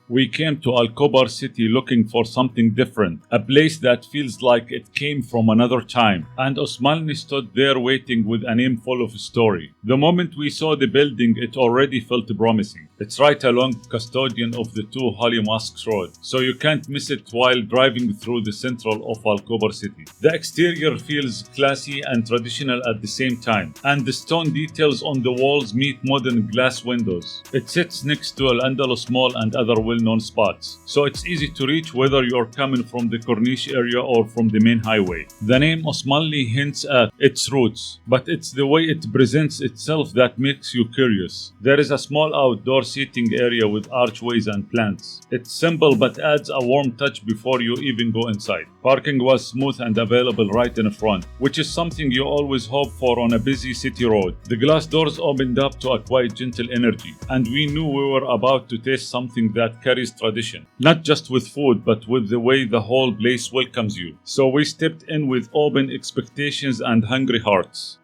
We came to Al City looking for something different, a place that feels like it came from another time, and Osmanli stood there waiting with a name full of story. The moment we saw the building, it already felt promising. It's right along custodian of the two Holy Mosques Road, so you can't miss it while driving through the central of Al City. The exterior feels classy and traditional at the same time, and the stone details on the walls meet modern glass windows. It sits next to Al-Andalus Mall and other well-known spots, so it's easy to reach whether you're coming from the Corniche area or from the main highway. The name Osmanli hints at its roots, but it's the way it presents itself that makes you curious. There is a small outdoor seating area with archways and plants. It's simple but adds a warm touch before you even go inside. Parking was smooth and available right in front, which is something you always hope for on a busy city road. The glass doors opened up to a quiet, gentle energy, and we knew we were about to taste something that carries tradition, not just with food but with the way the whole place welcomes you. So we stepped in with open expectations and hungry hearts.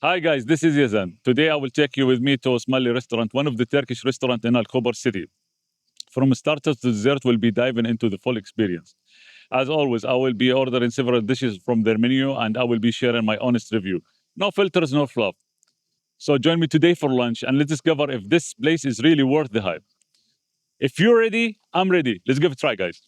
Hi guys, this is Yazan. Today I will take you with me to Osmanli Restaurant, one of the Turkish restaurants in Al City. From starters to dessert, we'll be diving into the full experience. As always, I will be ordering several dishes from their menu and I will be sharing my honest review. No filters, no fluff. So join me today for lunch and let's discover if this place is really worth the hype. If you're ready, I'm ready. Let's give it a try, guys.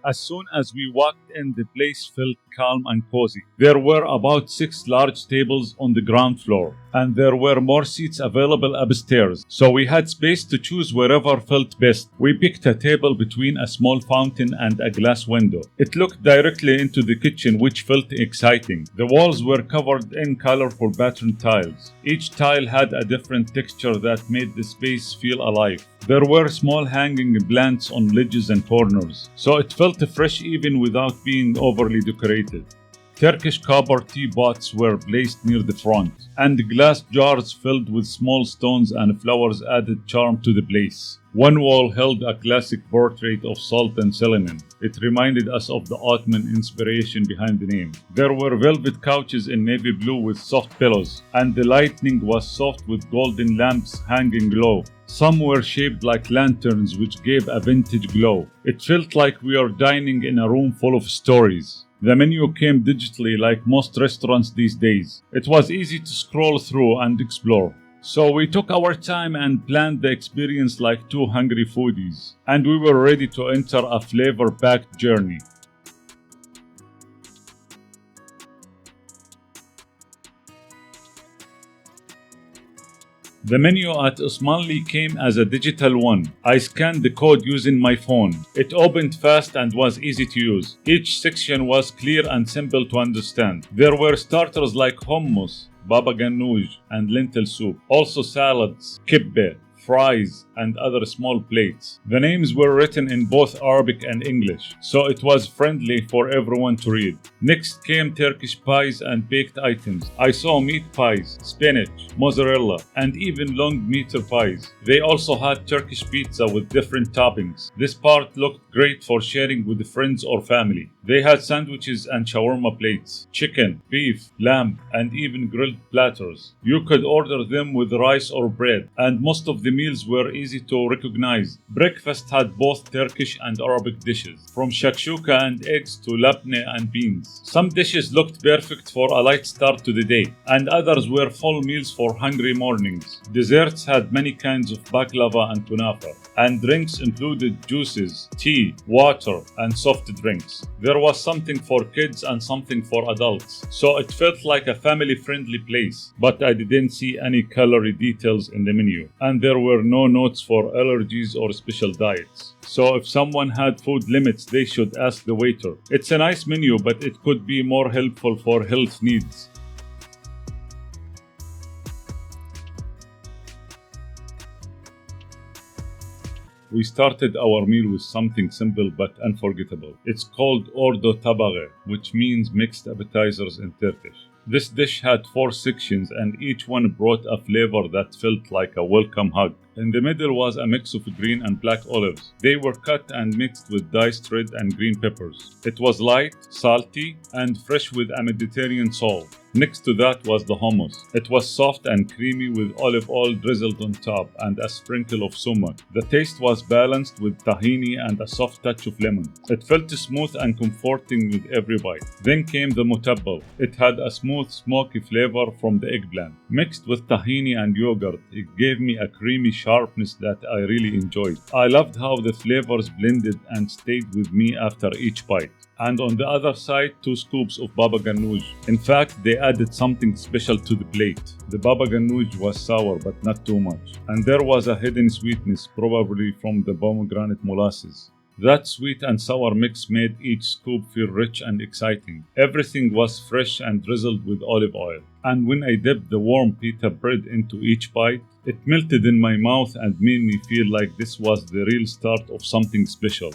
As soon as we walked in, the place felt calm and cozy. There were about 6 large tables on the ground floor, and there were more seats available upstairs, so we had space to choose wherever felt best. We picked a table between a small fountain and a glass window. It looked directly into the kitchen, which felt exciting. The walls were covered in colorful patterned tiles. Each tile had a different texture that made the space feel alive. There were small hanging plants on ledges and corners, so it felt fresh even without being overly decorated. Turkish copper teapots were placed near the front, and glass jars filled with small stones and flowers added charm to the place. One wall held a classic portrait of Sultan Suleiman. It reminded us of the Ottoman inspiration behind the name. There were velvet couches in navy blue with soft pillows, and the lighting was soft with golden lamps hanging low. Some were shaped like lanterns, which gave a vintage glow. It felt like we are dining in a room full of stories. The menu came digitally like most restaurants these days. It was easy to scroll through and explore. So we took our time and planned the experience like two hungry foodies, and we were ready to enter a flavor-packed journey. The menu at Osmanli came as a digital one. I scanned the code using my phone. It opened fast and was easy to use. Each section was clear and simple to understand. There were starters like hummus, baba ganoush, and lentil soup. Also salads, kibbeh, fries, and other small plates. The names were written in both Arabic and English, so it was friendly for everyone to read. Next came Turkish pies and baked items. I saw meat pies, spinach, mozzarella, and even long meter pies. They also had Turkish pizza with different toppings. This part looked great for sharing with friends or family. They had sandwiches and shawarma plates, chicken, beef, lamb, and even grilled platters. You could order them with rice or bread, and most of the meals were easy to recognize. Breakfast had both Turkish and Arabic dishes, from shakshuka and eggs to labne and beans. Some dishes looked perfect for a light start to the day, and others were full meals for hungry mornings. Desserts had many kinds of baklava and kunafa, and drinks included juices, tea, water, and soft drinks. There was something for kids and something for adults, so it felt like a family-friendly place. But I didn't see any calorie details in the menu, and there were no notes for allergies or special diets. So if someone had food limits, they should ask the waiter. It's a nice menu, but it could be more helpful for health needs. We started our meal with something simple but unforgettable. It's called ordo tabaghe, which means mixed appetizers in Turkish. This dish had 4 sections and each one brought a flavor that felt like a welcome hug. In the middle was a mix of green and black olives. They were cut and mixed with diced red and green peppers. It was light, salty, and fresh with a Mediterranean salt. Next to that was the hummus. It was soft and creamy with olive oil drizzled on top and a sprinkle of sumac. The taste was balanced with tahini and a soft touch of lemon. It felt smooth and comforting with every bite. Then came the mutabbal. It had a smooth, smoky flavor from the eggplant. Mixed with tahini and yogurt, it gave me a creamy sharpness that I really enjoyed. I loved how the flavors blended and stayed with me after each bite. And on the other side, 2 scoops of baba ganoush. In fact, they added something special to the plate. The baba ganoush was sour but not too much. And there was a hidden sweetness, probably from the pomegranate molasses. That sweet and sour mix made each scoop feel rich and exciting. Everything was fresh and drizzled with olive oil. And when I dipped the warm pita bread into each bite, it melted in my mouth and made me feel like this was the real start of something special.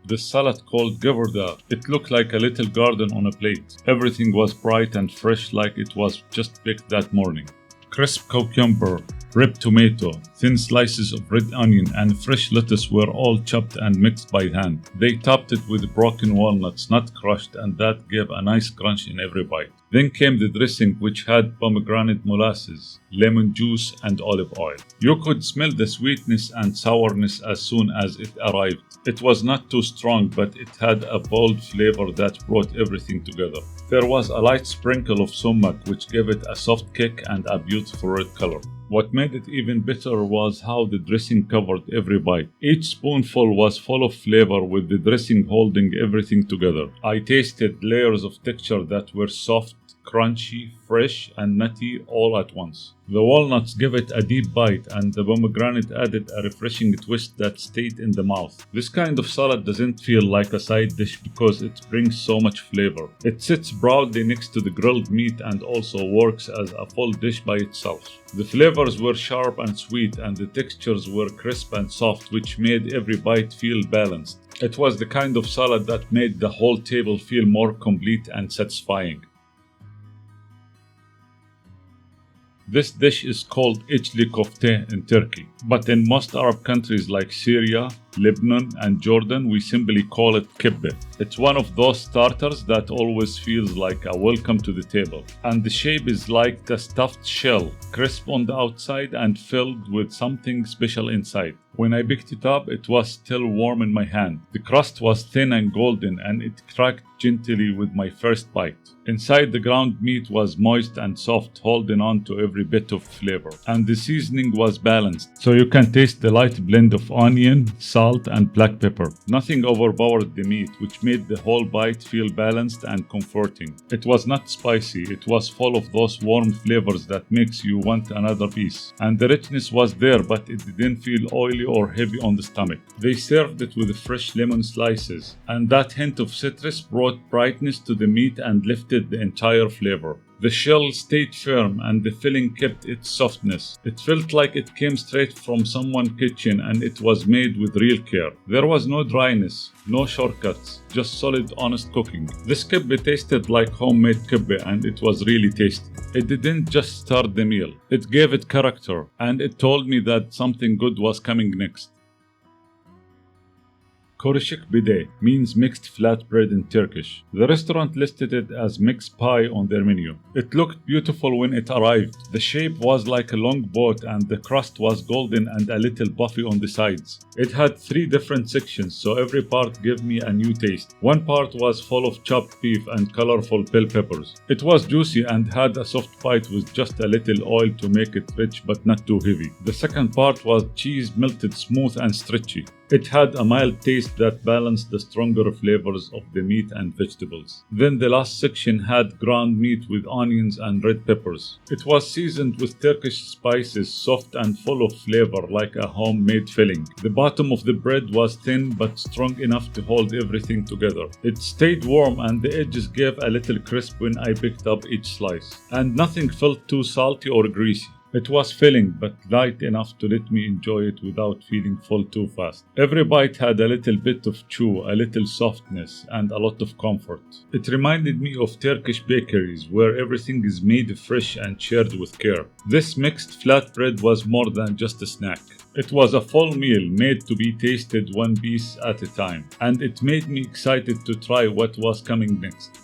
The salad called Gavurdağı. It looked like a little garden on a plate. Everything was bright and fresh like it was just picked that morning. Crisp cucumber, ripe tomato, thin slices of red onion, and fresh lettuce were all chopped and mixed by hand. They topped it with broken walnuts, not crushed, and that gave a nice crunch in every bite. Then came the dressing, which had pomegranate molasses, lemon juice, and olive oil. You could smell the sweetness and sourness as soon as it arrived. It was not too strong, but it had a bold flavor that brought everything together. There was a light sprinkle of sumac, which gave it a soft kick and a beautiful red color. What made it even better was how the dressing covered every bite. Each spoonful was full of flavor, with the dressing holding everything together. I tasted layers of texture that were soft, crunchy, fresh, and nutty all at once. The walnuts gave it a deep bite, and the pomegranate added a refreshing twist that stayed in the mouth. This kind of salad doesn't feel like a side dish because it brings so much flavor. It sits proudly next to the grilled meat and also works as a full dish by itself. The flavors were sharp and sweet, and the textures were crisp and soft, which made every bite feel balanced. It was the kind of salad that made the whole table feel more complete and satisfying. This dish is called içli köfte in Turkey, but in most Arab countries like Syria, Lebanon, and Jordan, we simply call it kibbeh. It's one of those starters that always feels like a welcome to the table. And the shape is like a stuffed shell, crisp on the outside and filled with something special inside. When I picked it up, it was still warm in my hand. The crust was thin and golden, and it cracked gently with my first bite. Inside, the ground meat was moist and soft, holding on to every bit of flavor. And the seasoning was balanced, so you can taste the light blend of onion, salt, and black pepper. Nothing overpowered the meat, which made the whole bite feel balanced and comforting. It was not spicy, it was full of those warm flavors that makes you want another piece. And the richness was there, but it didn't feel oily or heavy on the stomach. They served it with fresh lemon slices, and that hint of citrus brought brightness to the meat and lifted the entire flavor. The shell stayed firm and the filling kept its softness. It felt like it came straight from someone's kitchen and it was made with real care. There was no dryness, no shortcuts, just solid, honest cooking. This kibbeh tasted like homemade kibbeh and it was really tasty. It didn't just start the meal, it gave it character and it told me that something good was coming next. Karışık pide means mixed flatbread in Turkish. The restaurant listed it as mixed pie on their menu. It looked beautiful when it arrived. The shape was like a long boat and the crust was golden and a little puffy on the sides. It had 3 different sections, so every part gave me a new taste. One part was full of chopped beef and colorful bell peppers. It was juicy and had a soft bite with just a little oil to make it rich but not too heavy. The second part was cheese melted smooth and stretchy. It had a mild taste that balanced the stronger flavors of the meat and vegetables. Then the last section had ground meat with onions and red peppers. It was seasoned with Turkish spices, soft and full of flavor like a homemade filling. The bottom of the bread was thin but strong enough to hold everything together. It stayed warm and the edges gave a little crisp when I picked up each slice. And nothing felt too salty or greasy. It was filling but light enough to let me enjoy it without feeling full too fast. Every bite had a little bit of chew, a little softness, and a lot of comfort. It reminded me of Turkish bakeries where everything is made fresh and shared with care. This mixed flatbread was more than just a snack. It was a full meal made to be tasted one piece at a time, and it made me excited to try what was coming next.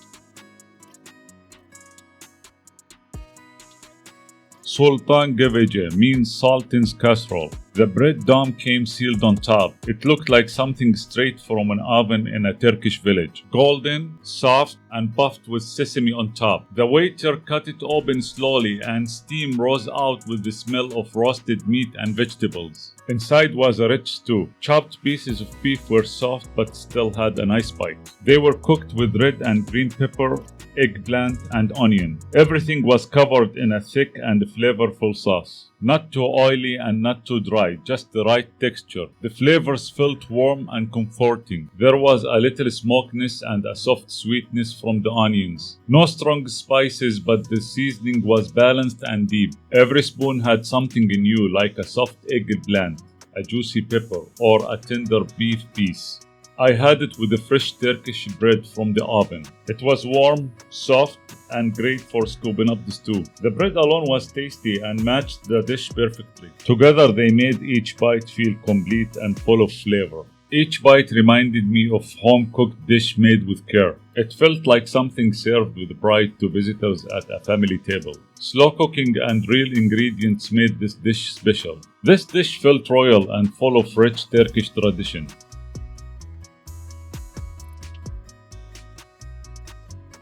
Sultan Gevece means Sultan's casserole. The bread dome came sealed on top. It looked like something straight from an oven in a Turkish village. Golden, soft, and puffed with sesame on top. The waiter cut it open slowly and steam rose out with the smell of roasted meat and vegetables. Inside was a rich stew. Chopped pieces of beef were soft but still had a nice bite. They were cooked with red and green pepper, eggplant, and onion. Everything was covered in a thick and flavorful sauce. Not too oily and not too dry, just the right texture. The flavors felt warm and comforting. There was a little smokiness and a soft sweetness from the onions. No strong spices, but the seasoning was balanced and deep. Every spoon had something new, like a soft eggplant, a juicy pepper, or a tender beef piece. I had it with the fresh Turkish bread from the oven. It was warm, soft, and great for scooping up the stew. The bread alone was tasty and matched the dish perfectly. Together they made each bite feel complete and full of flavor. Each bite reminded me of home-cooked dish made with care. It felt like something served with pride to visitors at a family table. Slow cooking and real ingredients made this dish special. This dish felt royal and full of rich Turkish tradition.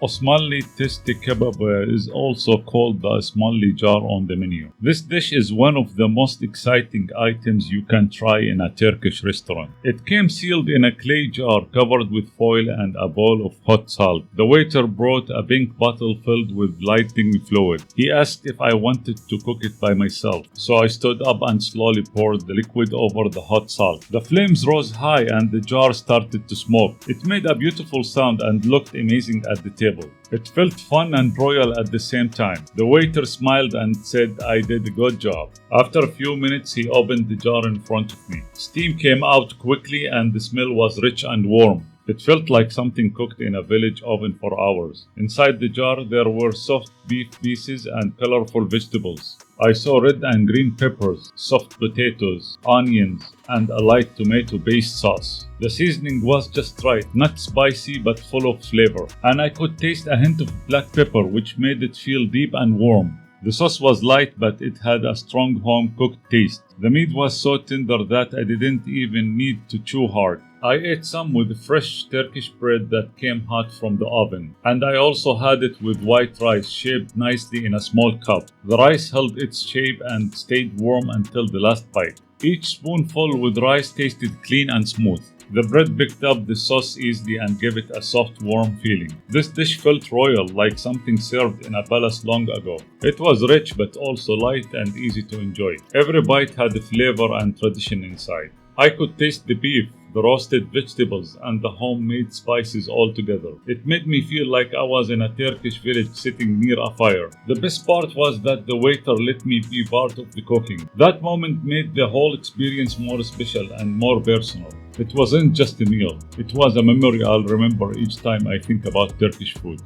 Osmanli Testi Kebab is also called the Osmanli jar on the menu. This dish is one of the most exciting items you can try in a Turkish restaurant. It came sealed in a clay jar covered with foil and a bowl of hot salt. The waiter brought a pink bottle filled with lighting fluid. He asked if I wanted to cook it by myself, so I stood up and slowly poured the liquid over the hot salt. The flames rose high and the jar started to smoke. It made a beautiful sound and looked amazing at the table. It felt fun and royal at the same time. The waiter smiled and said I did a good job. After a few minutes, he opened the jar in front of me. Steam came out quickly and the smell was rich and warm. It felt like something cooked in a village oven for hours. Inside the jar, there were soft beef pieces and colorful vegetables. I saw red and green peppers, soft potatoes, onions, and a light tomato-based sauce. The seasoning was just right, not spicy but full of flavor, and I could taste a hint of black pepper which made it feel deep and warm. The sauce was light but it had a strong home-cooked taste. The meat was so tender that I didn't even need to chew hard. I ate some with fresh Turkish bread that came hot from the oven, and I also had it with white rice shaped nicely in a small cup. The rice held its shape and stayed warm until the last bite. Each spoonful with rice tasted clean and smooth. The bread picked up the sauce easily and gave it a soft, warm feeling. This dish felt royal, like something served in a palace long ago. It was rich but also light and easy to enjoy. Every bite had flavor and tradition inside. I could taste the beef, the roasted vegetables, and the homemade spices all together. It made me feel like I was in a Turkish village sitting near a fire. The best part was that the waiter let me be part of the cooking. That moment made the whole experience more special and more personal. It wasn't just a meal. It was a memory I'll remember each time I think about Turkish food.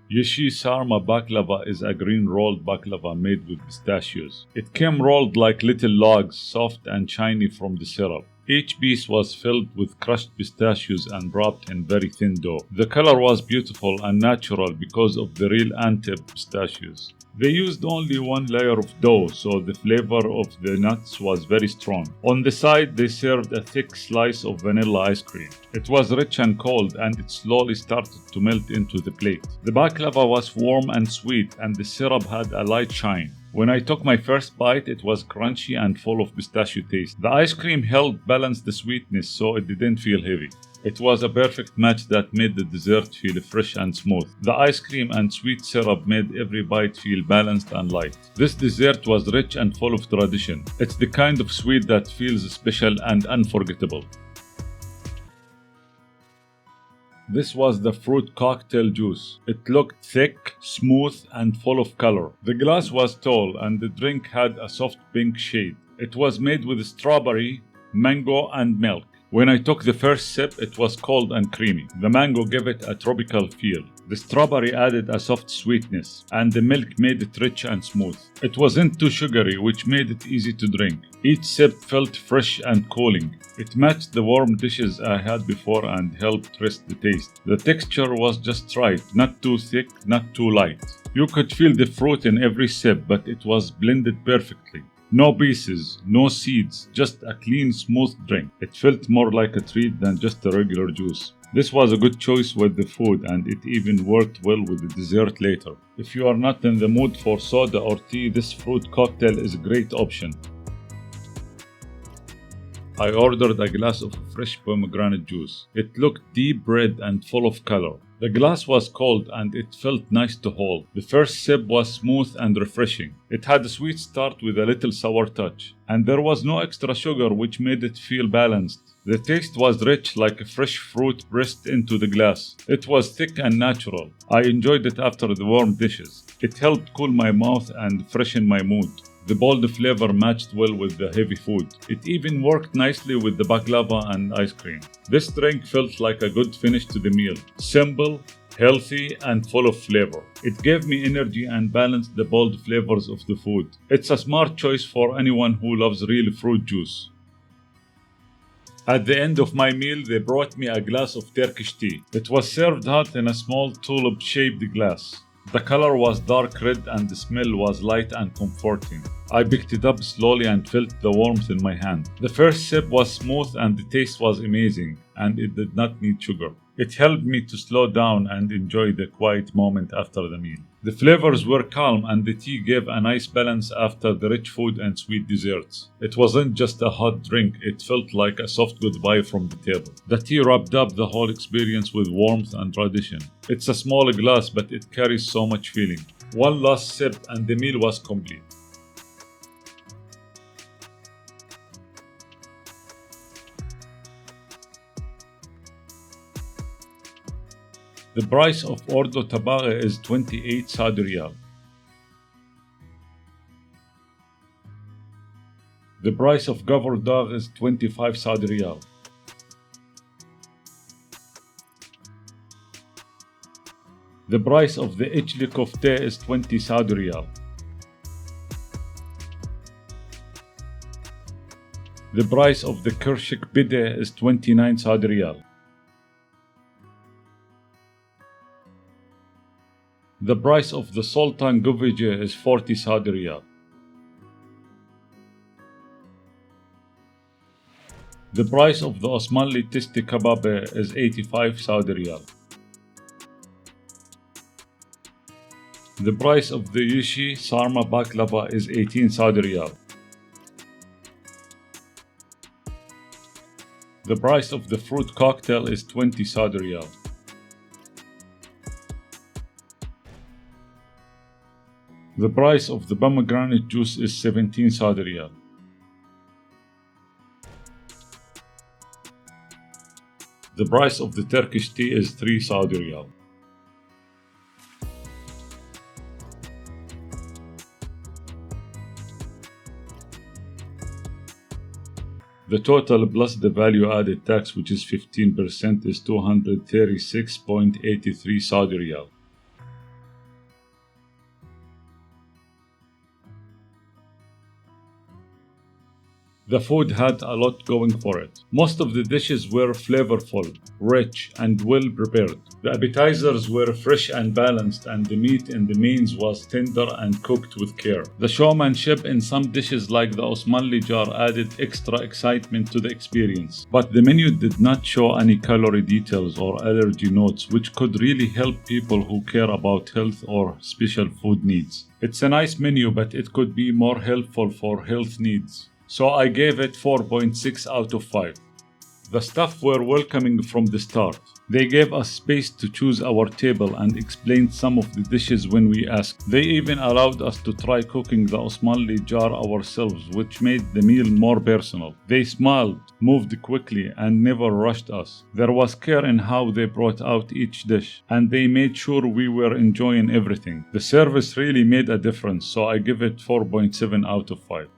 Yeşil sarma baklava is a green rolled baklava made with pistachios. It came rolled like little logs, soft and shiny from the syrup. Each piece was filled with crushed pistachios and wrapped in very thin dough. The color was beautiful and natural because of the real Antep pistachios. They used only one layer of dough, so the flavor of the nuts was very strong. On the side, they served a thick slice of vanilla ice cream. It was rich and cold, and it slowly started to melt into the plate. The baklava was warm and sweet, and the syrup had a light shine. When I took my first bite, it was crunchy and full of pistachio taste. The ice cream helped balance the sweetness, so it didn't feel heavy. It was a perfect match that made the dessert feel fresh and smooth. The ice cream and sweet syrup made every bite feel balanced and light. This dessert was rich and full of tradition. It's the kind of sweet that feels special and unforgettable. This was the fruit cocktail juice. It looked thick, smooth, and full of color. The glass was tall and the drink had a soft pink shade. It was made with strawberry, mango, and milk. When I took the first sip, it was cold and creamy. The mango gave it a tropical feel. The strawberry added a soft sweetness, and the milk made it rich and smooth. It wasn't too sugary, which made it easy to drink. Each sip felt fresh and cooling. It matched the warm dishes I had before and helped rest the taste. The texture was just right, not too thick, not too light. You could feel the fruit in every sip, but it was blended perfectly. No pieces, no seeds, just a clean, smooth drink. It felt more like a treat than just a regular juice. This was a good choice with the food, and it even worked well with the dessert later. If you are not in the mood for soda or tea, this fruit cocktail is a great option. I ordered a glass of fresh pomegranate juice. It looked deep red and full of color. The glass was cold and it felt nice to hold. The first sip was smooth and refreshing. It had a sweet start with a little sour touch, and there was no extra sugar, which made it feel balanced. The taste was rich, like a fresh fruit pressed into the glass. It was thick and natural. I enjoyed it after the warm dishes. It helped cool my mouth and freshen my mood. The bold flavor matched well with the heavy food. It even worked nicely with the baklava and ice cream. This drink felt like a good finish to the meal. Simple, healthy, and full of flavor. It gave me energy and balanced the bold flavors of the food. It's a smart choice for anyone who loves real fruit juice. At the end of my meal, they brought me a glass of Turkish tea. It was served hot in a small tulip-shaped glass. The color was dark red and the smell was light and comforting. I picked it up slowly and felt the warmth in my hand. The first sip was smooth and the taste was amazing, and it did not need sugar. It helped me to slow down and enjoy the quiet moment after the meal. The flavors were calm and the tea gave a nice balance after the rich food and sweet desserts. It wasn't just a hot drink, it felt like a soft goodbye from the table. The tea wrapped up the whole experience with warmth and tradition. It's a small glass, but it carries so much feeling. One last sip and the meal was complete. The price of Ordo Tabaghe is 28 Saudi Riyal. The price of Gavurdağı is 25 Saudi Riyal. The price of the Ichli Kofte is 20 Saudi Riyal. The price of the Kershik Bide is 29 Saudi Riyal. The price of the Sultan Govije is 40 Saudi Riyal. The price of the Osmanli Tisti Kababe is 85 Saudi Riyal. The price of the Yishi Sarma Baklava is 18 Saudi Riyal. The price of the fruit cocktail is 20 Saudi Riyal. The price of the pomegranate juice is 17 Saudi Riyal. The price of the Turkish tea is 3 Saudi Riyal. The total plus the value added tax, which is 15%, is 236.83 Saudi Riyal. The food had a lot going for it. Most of the dishes were flavorful, rich, and well prepared. The appetizers were fresh and balanced, and the meat in the mains was tender and cooked with care. The showmanship in some dishes like the Osmanli jar added extra excitement to the experience. But the menu did not show any calorie details or allergy notes, which could really help people who care about health or special food needs. It's a nice menu, but it could be more helpful for health needs. So I gave it 4.6 out of 5. The staff were welcoming from the start. They gave us space to choose our table and explained some of the dishes when we asked. They even allowed us to try cooking the Osmanli jar ourselves, which made the meal more personal. They smiled, moved quickly, and never rushed us. There was care in how they brought out each dish, and they made sure we were enjoying everything. The service really made a difference, so I give it 4.7 out of 5.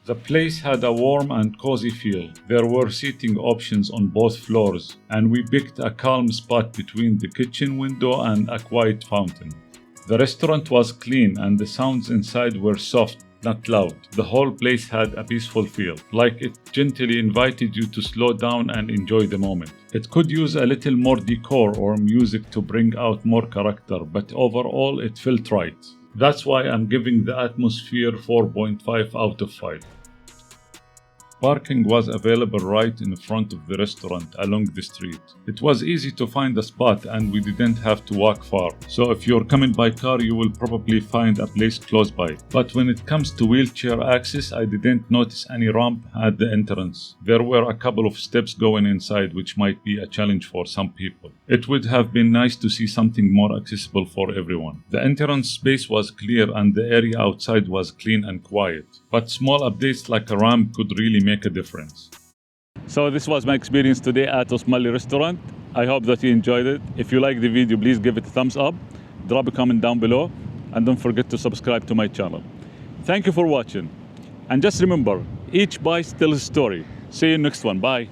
The place had a warm and cozy feel. There were seating options on both floors, and we picked a calm spot between the kitchen window and a quiet fountain. The restaurant was clean and the sounds inside were soft, not loud. The whole place had a peaceful feel, like it gently invited you to slow down and enjoy the moment. It could use a little more decor or music to bring out more character, but overall it felt right. That's why I'm giving the atmosphere 4.5 out of 5. Parking was available right in front of the restaurant along the street. It was easy to find a spot and we didn't have to walk far. So if you're coming by car, you will probably find a place close by. But when it comes to wheelchair access, I didn't notice any ramp at the entrance. There were a couple of steps going inside, which might be a challenge for some people. It would have been nice to see something more accessible for everyone. The entrance space was clear and the area outside was clean and quiet. But small updates like a ramp could really make a difference. So this was my experience today at Osmanli Restaurant. I hope that you enjoyed it. If you like the video, please give it a thumbs up, drop a comment down below, and don't forget to subscribe to my channel. Thank you for watching. And just remember, each bite tells a story. See you next one. Bye.